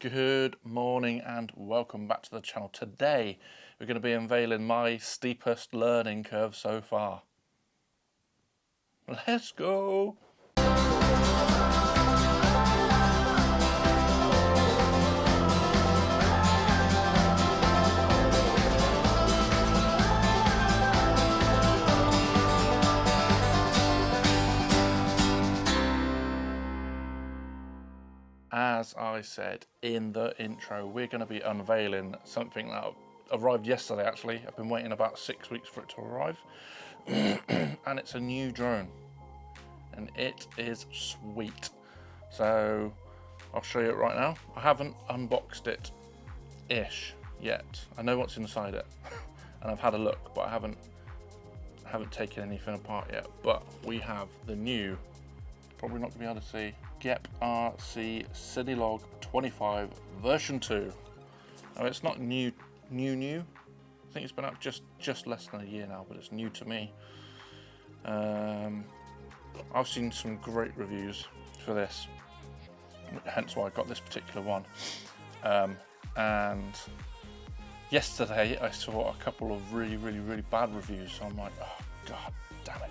Good morning and welcome back to the channel. Today we're going to be unveiling my steepest learning curve so far. Let's go! As I said in the intro, we're going to be unveiling something that arrived yesterday actually. I've been waiting about 6 weeks for it to arrive. And it's a new drone. And it is sweet. So I'll show you it right now. I haven't unboxed it-ish yet. I know what's inside it. And I've had a look, but I haven't taken anything apart yet. But we have the new, probably not going to be able to see, GEP-RC Cinelog 25 version 2. Now it's not new. I think it's been out just less than a year now, but it's new to me. I've seen some great reviews for this, hence why I got this particular one. And yesterday I saw a couple of really bad reviews, so I'm like, oh god damn it.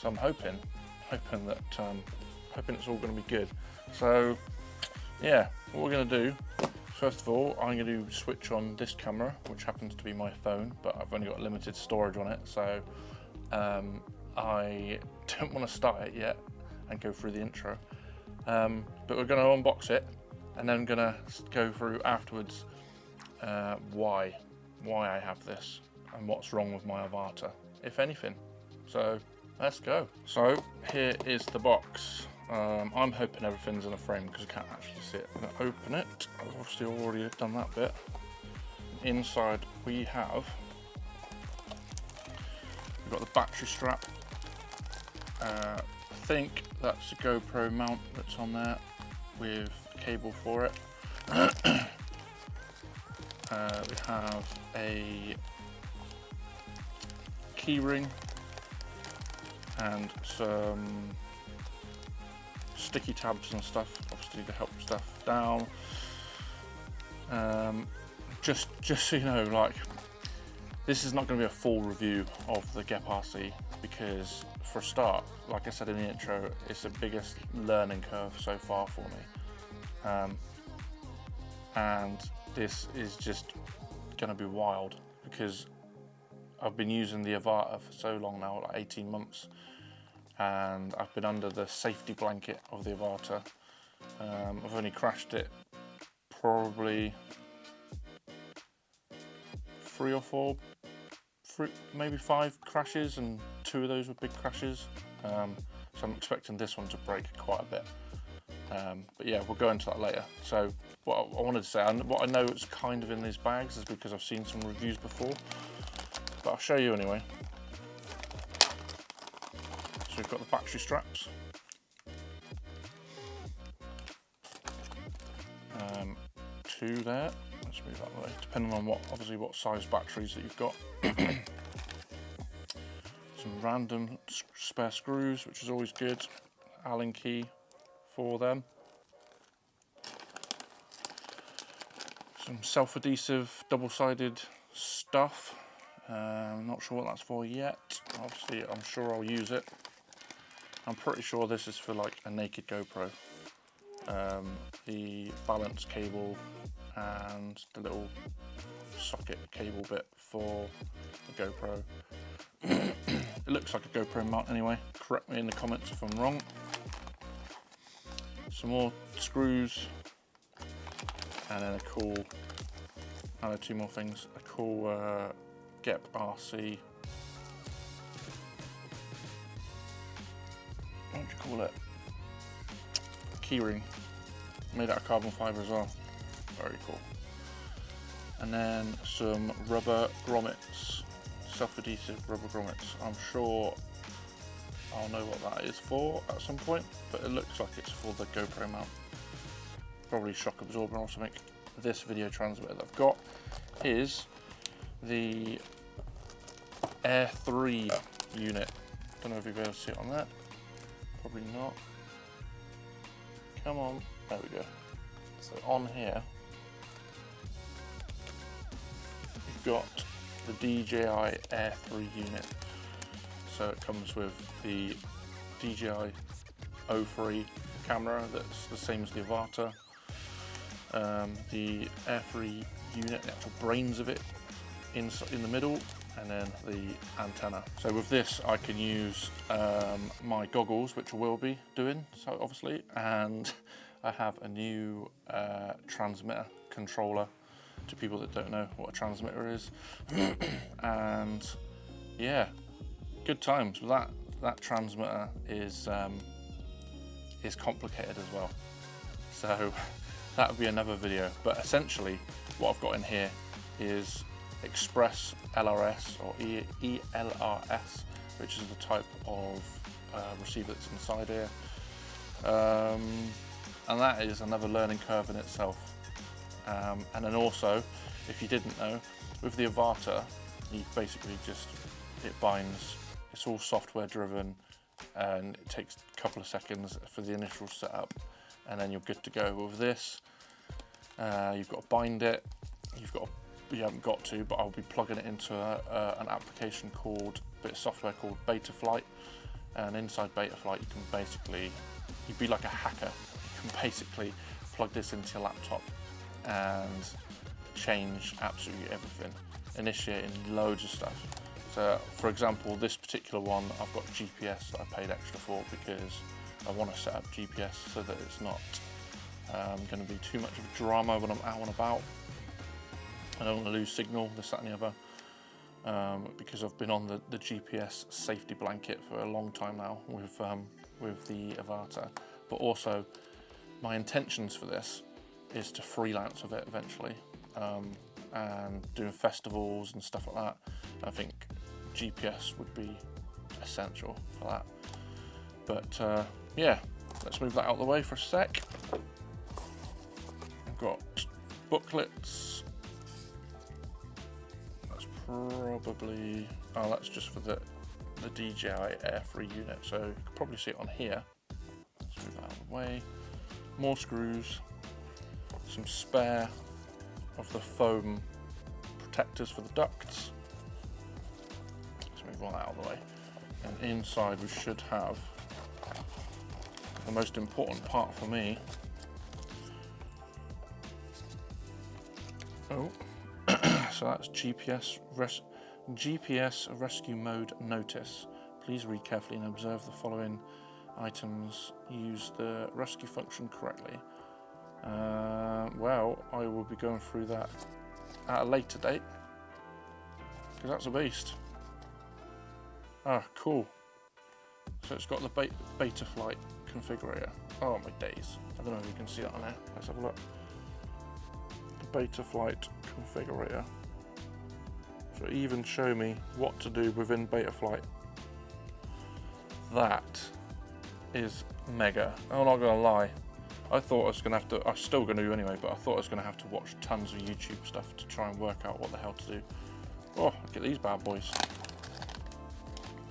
So I'm hoping that it's all going to be good. So yeah, what we're going to do, first of all, I'm going to switch on this camera, which happens to be my phone, but I've only got limited storage on it, so I don't want to start it yet and go through the intro. But we're going to unbox it, and then I'm going to go through afterwards why I have this and what's wrong with my Avata, if anything. So let's go. So here is the box. I'm hoping everything's in a frame because I can't actually see it. I'm going to open it. I've obviously already done that bit. Inside we've got the battery strap. I think that's a GoPro mount that's on there with a cable for it. We have a key ring and some sticky tabs and stuff, obviously to help stuff down. Just so you know, like, this is not going to be a full review of the GEP-RC because, for a start, like I said in the intro, it's the biggest learning curve so far for me. And this is just going to be wild because I've been using the Avata for so long now, like 18 months. And I've been under the safety blanket of the Avata. I've only crashed it probably maybe 5 crashes, and 2 of those were big crashes. So I'm expecting this one to break quite a bit. But yeah, we'll go into that later. So what I wanted to say, and what I know it's kind of in these bags is because I've seen some reviews before, but I'll show you anyway. So we've got the battery straps. 2 there. Let's move that way, depending on what size batteries that you've got. Some random spare screws, which is always good. Allen key for them. Some self-adhesive double-sided stuff. I'm not sure what that's for yet. Obviously, I'm sure I'll use it. I'm pretty sure this is for like a naked GoPro. The balance cable and the little socket cable bit for the GoPro. It looks like a GoPro mount anyway. Correct me in the comments if I'm wrong. Some more screws, and then I know 2 more things. A cool GEP-RC. What would you call it? Keyring, made out of carbon fibre as well. Very cool. And then some rubber grommets, self-adhesive rubber grommets. I'm sure I'll know what that is for at some point, but it looks like it's for the GoPro mount. Probably shock absorber or something. This video transmitter that I've got is the Air 3 unit. Don't know if you'll be able to see it on that. Probably not. Come on. There we go. So on here, you've got the DJI Air 3 unit. So it comes with the DJI 03 camera that's the same as the Avata. The Air 3 unit, the actual brains of it in the middle, and then the antenna. So with this I can use my goggles, which I will be doing, so obviously, and I have a new transmitter controller to people that don't know what a transmitter is. And yeah, good times. That transmitter is complicated as well, so that would be another video. But essentially what I've got in here is Express LRS or ELRS, which is the type of receiver that's inside here, and that is another learning curve in itself. And then also, if you didn't know, with the Avata, you basically it binds. It's all software driven, and it takes a couple of seconds for the initial setup, and then you're good to go. With this, you've got to bind it. You haven't got to, but I'll be plugging it into an application called, a bit of software called Betaflight, and inside Betaflight you can basically, you'd be like a hacker. You can basically plug this into your laptop and change absolutely everything, initiating loads of stuff. So for example, this particular one, I've got GPS that I paid extra for because I want to set up GPS so that it's not going to be too much of a drama when I'm out and about. I don't want to lose signal, this, that and the other, because I've been on the GPS safety blanket for a long time now with the Avata. But also, my intentions for this is to freelance with it eventually, and doing festivals and stuff like that. I think GPS would be essential for that. But yeah, let's move that out of the way for a sec. I've got booklets. That's probably, oh, that's just for the DJI Air 3 unit, so you can probably see it on here. Let's move that out of the way. More screws, some spare of the foam protectors for the ducts. Let's move all that out of the way. And inside we should have the most important part for me. Oh, so that's GPS rescue mode notice. Please read carefully and observe the following items. Use the rescue function correctly. Well, I will be going through that at a later date, because that's a beast. Ah, cool. So it's got the Betaflight configurator. Oh my days. I don't know if you can see that on there. Let's have a look. The Betaflight configurator. So even show me what to do within Betaflight. That is mega. I'm not gonna lie. I thought I was gonna have to, I'm still gonna do anyway, but I thought I was gonna have to watch tons of YouTube stuff to try and work out what the hell to do. Oh, look at these bad boys.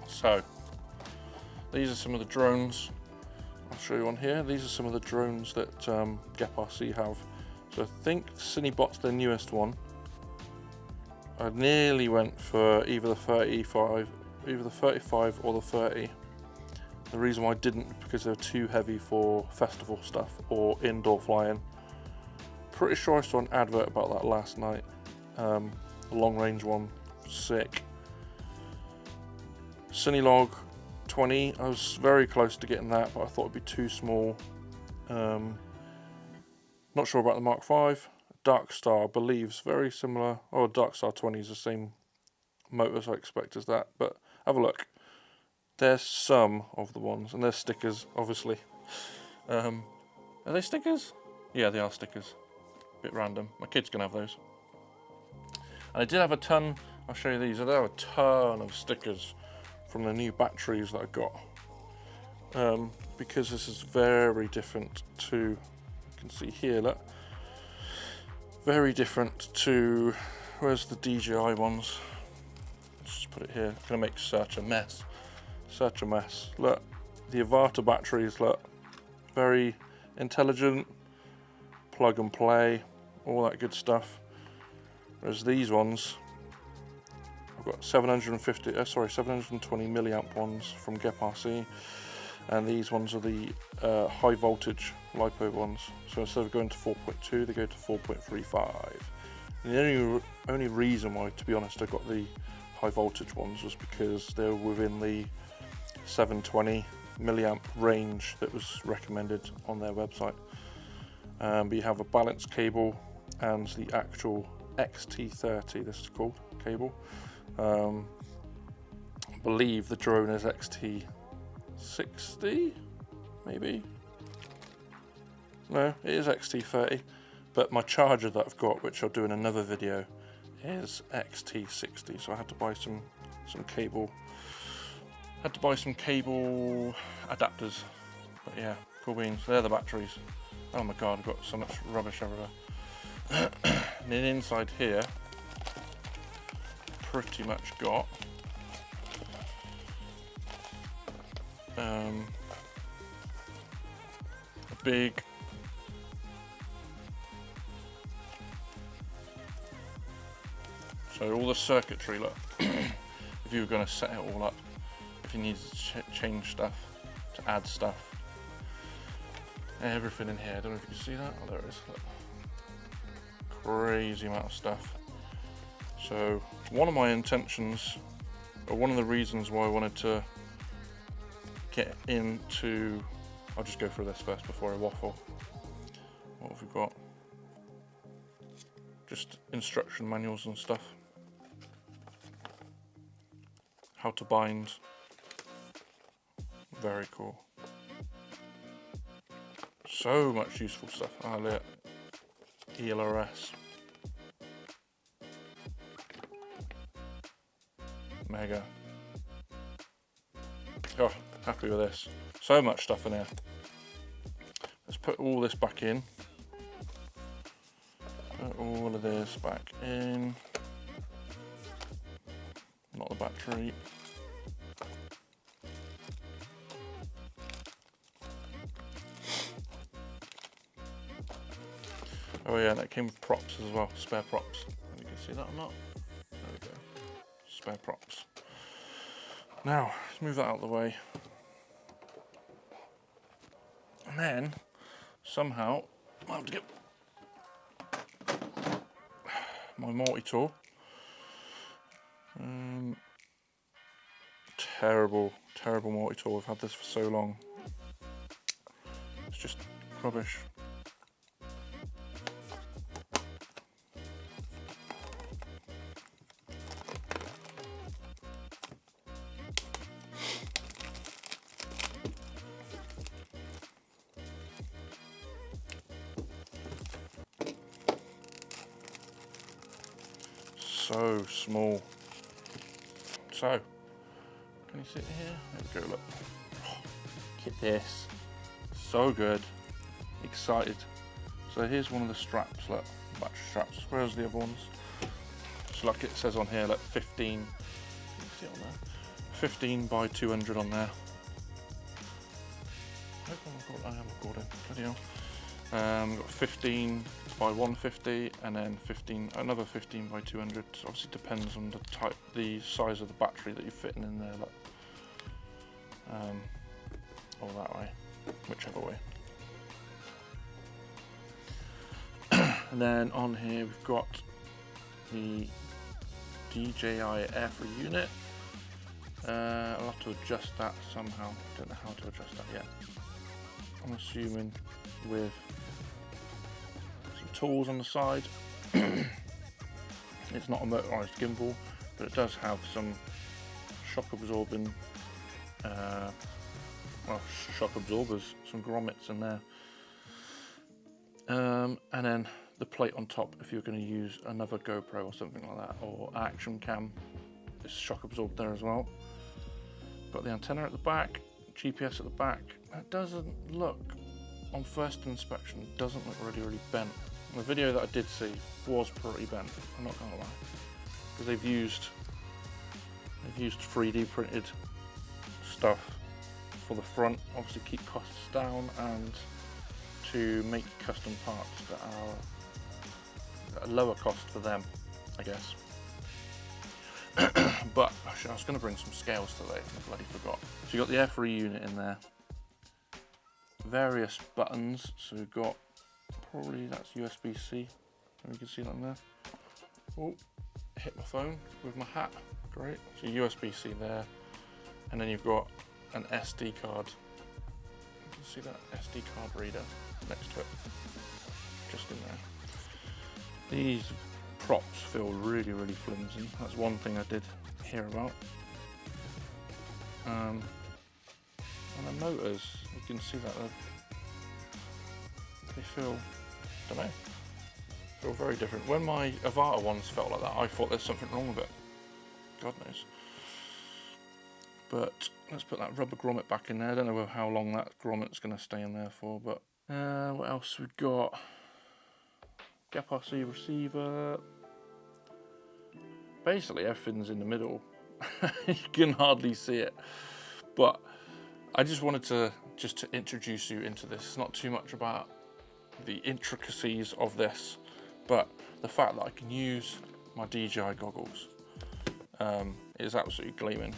So, these are some of the drones. I'll show you on here. These are some of the drones that GepRC have. So I think Cinebot's the newest one. I nearly went for either the 35 or the 30. The reason why I didn't, because they're too heavy for festival stuff or indoor flying. Pretty sure I saw an advert about that last night. The long range one, sick. Cinelog 20, I was very close to getting that, but I thought it'd be too small. Not sure about the Mark V. Darkstar, I believe, is very similar. Oh, Darkstar 20 is the same motors I expect as that, but have a look. There's some of the ones, and there's stickers, obviously. Are they stickers? Yeah, they are stickers. Bit random. My kid's gonna have those. And I did have a ton, I'll show you these, I did have a ton of stickers from the new batteries that I got. Because this is very different to, you can see here, look. Very different to, where's the DJI ones? Let's just put it here. It's gonna make such a mess. Such a mess. Look, the Avata batteries, look, very intelligent, plug and play, all that good stuff. Whereas these ones, I've got 720 milliamp ones from Gep RC, and these ones are the high voltage LiPo ones. So instead of going to 4.2, they go to 4.35. And the only reason why, to be honest, I got the high voltage ones was because they're within the 720 milliamp range that was recommended on their website. But you have a balance cable and the actual XT30, this is called, cable. I believe the drone is XT60, maybe? No, it is XT30, but my charger that I've got, which I'll do in another video, is XT60, so I had to buy some cable. Had to buy some cable adapters, but yeah, cool beans. They're the batteries. Oh my god, I've got so much rubbish everywhere. And then inside here, pretty much got a big so all the circuitry, look, if you were going to set it all up, if you needed to change stuff, to add stuff, everything in here. I don't know if you can see that. Oh, there it is. Look. Crazy amount of stuff. So one of my intentions, or one of the reasons why I wanted to get into, I'll just go through this first before I waffle. What have we got? Just instruction manuals and stuff. How to bind. Very cool. So much useful stuff. Ah, look. ELRS. Mega. Oh, happy with this. So much stuff in here. Let's put all this back in. Put all of this back in. Not the battery. Oh yeah, and that came with props as well, spare props. You can see that or not? There we go. Spare props. Now, let's move that out of the way. And then, somehow, I'll have to get my multi-tool. Terrible multi-tool. I've had this for so long. It's just rubbish. So small. So, can you see it here? There we go, look. Oh, look at this. So good. Excited. So here's one of the straps, look. Battery straps. Where's the other ones? So like it says on here, like 15. Can you see it on there? 15 by 200 on there. I am recording. Bloody hell. We've got 15 by 150 and then another 15 by 200. So obviously depends on the size of the battery that you're fitting in there, like, or that way, whichever way. And then on here we've got the DJI Air Free unit. I'll have to adjust that somehow. Don't know how to adjust that yet. I'm assuming with some tools on the side. It's not a motorized gimbal, but it does have some shock absorbing, shock absorbers, some grommets in there. And then the plate on top if you're going to use another GoPro or something like that, or action cam, it's shock absorbed there as well. Got the antenna at the back, GPS at the back. It doesn't look, on first inspection, doesn't look really bent. The video that I did see was pretty bent, I'm not gonna lie, because they've used 3D printed stuff for the front, obviously keep costs down and to make custom parts that are at a lower cost for them, I guess. But actually, I was going to bring some scales today, I bloody forgot. So you got the F3 unit in there, various buttons. So we've got, probably that's USB-C, you can see that in there. Oh, hit my phone with my hat, great. So USB-C there, and then you've got an SD card. You can see that SD card reader next to it, just in there. These props feel really, really flimsy. That's one thing I did hear about. And the motors, you can see that they feel, I don't know, feel very different. When my Avata ones felt like that, I thought there's something wrong with it. God knows. But let's put that rubber grommet back in there. I don't know how long that grommet's going to stay in there for, but what else we've got? Gap RC receiver. Basically everything's in the middle. You can hardly see it. But I just wanted to introduce you into this. It's not too much about the intricacies of this, but the fact that I can use my DJI goggles is absolutely gleaming.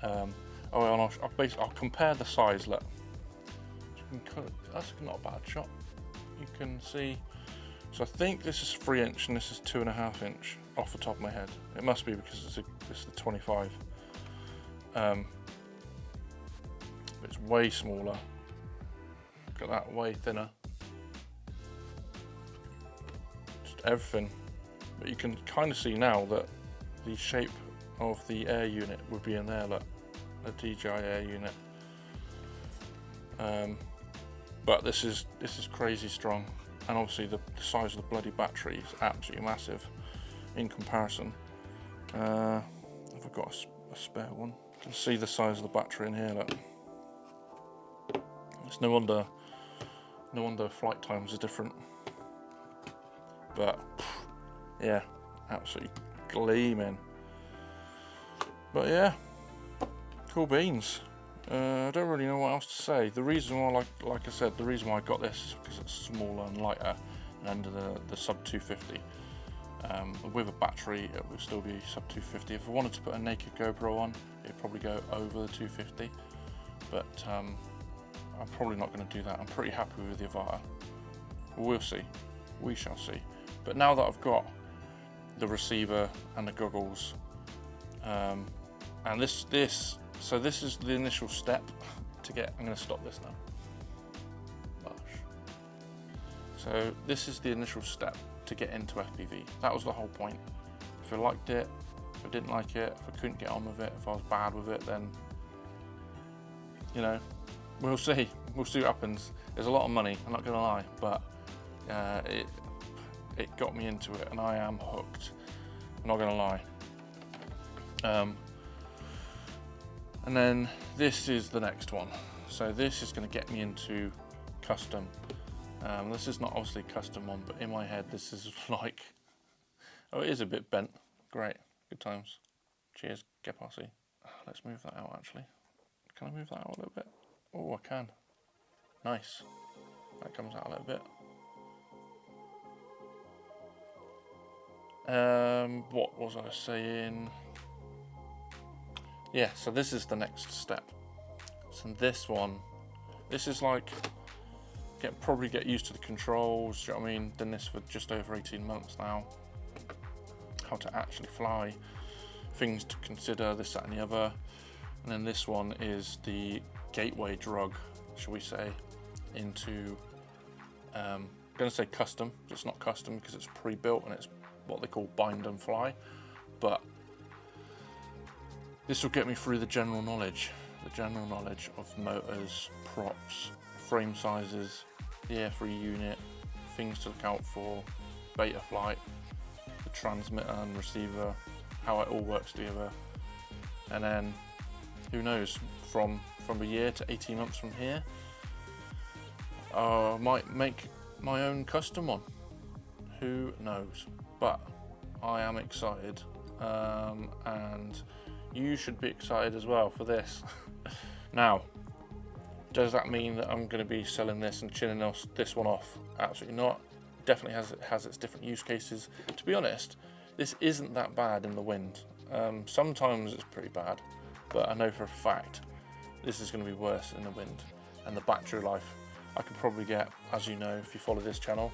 And I'll compare the size. Look, that's not a bad shot. You can see. So I think this is 3" and this is 2.5" off the top of my head. It must be because it's the 25. It's way smaller. Look at that, way thinner. Just everything. But you can kind of see now that the shape of the air unit would be in there. Look, the DJI air unit. But this is crazy strong. And obviously the size of the bloody battery is absolutely massive in comparison. Have I got a spare one? You can see the size of the battery in here. Look. It's no wonder flight times are different. But yeah, absolutely gleaming. But yeah, cool beans. I don't really know what else to say. The reason why, like I said, the reason why I got this is because it's smaller and lighter and under the sub 250. With a battery, it would still be sub 250. If I wanted to put a naked GoPro on, it'd probably go over the 250. But I'm probably not going to do that. I'm pretty happy with the Avata. We'll see. We shall see. But now that I've got the receiver and the goggles, and so this is the initial step to get. I'm going to stop this now. Gosh. So this is the initial step to get into FPV. That was the whole point. If I liked it, if I didn't like it, if I couldn't get on with it, if I was bad with it, then you know, we'll see. We'll see what happens. There's a lot of money, I'm not going to lie, but it got me into it, and I am hooked. I'm not going to lie. And then this is the next one. So this is going to get me into custom. This is not obviously a custom one, but in my head this is like, oh, it is a bit bent. Great, good times. Cheers, get posse. Let's move that out actually. Can I move that out a little bit? Oh, I can. Nice. That comes out a little bit. What was I saying? Yeah, so this is the next step. So this one, this is like, probably get used to the controls, do you know what I mean? Done this for just over 18 months now. How to actually fly, things to consider, this, that and the other. And then this one is the gateway drug, shall we say, into, I'm gonna say custom, but it's not custom because it's pre-built and it's what they call bind and fly. But this will get me through the general knowledge of motors, props, frame sizes, the Air3 unit, things to look out for, beta flight, the transmitter and receiver, how it all works together. And then, who knows, from a year to 18 months from here, I might make my own custom one. Who knows? But I am excited, and you should be excited as well for this. Now, Does that mean that I'm going to be selling this and chinning this one off? Absolutely not. Definitely has its different use cases. To be honest, this isn't that bad in the wind. Sometimes it's pretty bad, but I know for a fact this is going to be worse in the wind. And the battery life, I could probably get, as you know, if you follow this channel,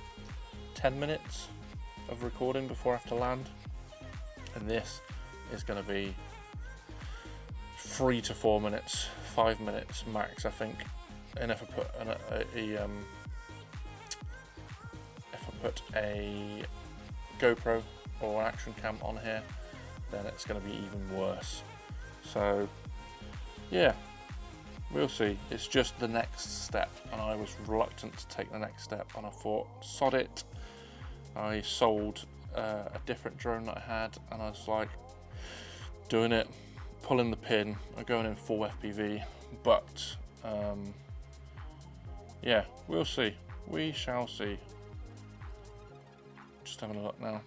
10 minutes of recording before I have to land. And this is going to be 3 to 4 minutes, 5 minutes max, I think. And if I put a GoPro or an action cam on here, then it's going to be even worse. So yeah, we'll see. It's just the next step, and I was reluctant to take the next step, and I thought, sod it. I sold a different drone that I had, and I was like, doing it, pulling the pin, I'm going in full FPV, but yeah, we'll see. We shall see. Just having a look now.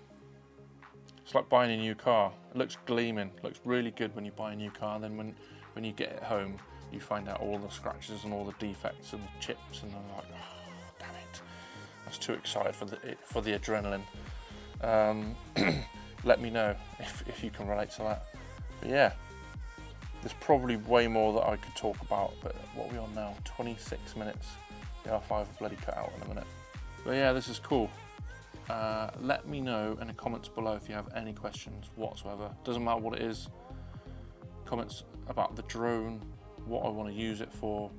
It's like buying a new car. It looks gleaming, looks really good when you buy a new car, and then when you get it home, you find out all the scratches and all the defects and the chips, and I'm like, oh, damn it. I was too excited for the adrenaline. Let me know if you can relate to that. But yeah, there's probably way more that I could talk about, but what are we on now? 26 minutes. The R5 will bloody cut out in a minute. But yeah, this is cool. Let me know in the comments below if you have any questions whatsoever. Doesn't matter what it is. Comments about the drone, what I want to use it for,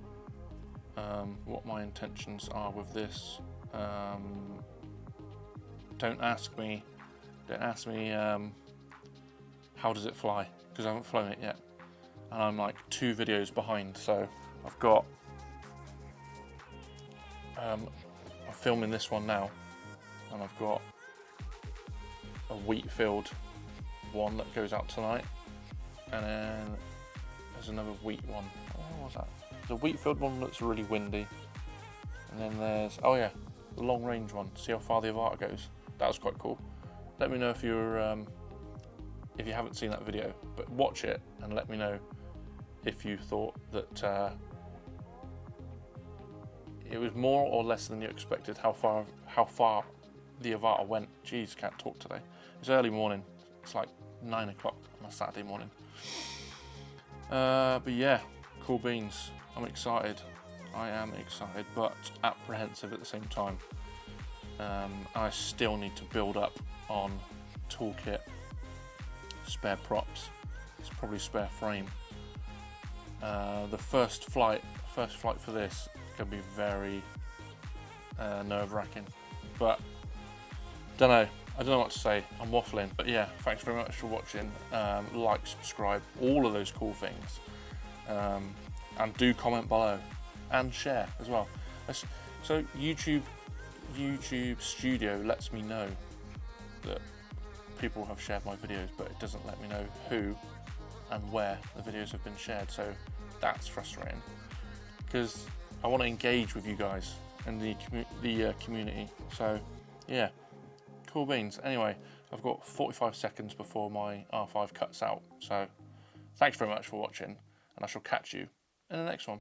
what my intentions are with this. Don't ask me how does it fly, because I haven't flown it yet, and I'm like 2 videos behind. So I've got I'm filming this one now, and I've got a wheat field one that goes out tonight, and then there's another wheat one. Oh, what was that? There's a wheat field one that's really windy, and then there's, oh yeah, the long range one. See how far the Avata goes. That was quite cool. Let me know if you haven't seen that video, but watch it and let me know if you thought that it was more or less than you expected. How far the Avata went. Jeez, can't talk today. It's early morning. It's like 9 o'clock on a Saturday morning. But yeah, cool beans. I'm excited. I am excited, but apprehensive at the same time. I still need to build up on toolkit, spare props. It's probably spare frame. The first flight for this can be very nerve-wracking, but I don't know what to say. I'm waffling, but yeah, thanks very much for watching. Like, subscribe, all of those cool things, and do comment below and share as well. So YouTube Studio lets me know that people have shared my videos, but it doesn't let me know who and where the videos have been shared. So that's frustrating, because I want to engage with you guys and the community. So yeah, cool beans. Anyway, I've got 45 seconds before my R5 cuts out. So thanks very much for watching, and I shall catch you in the next one.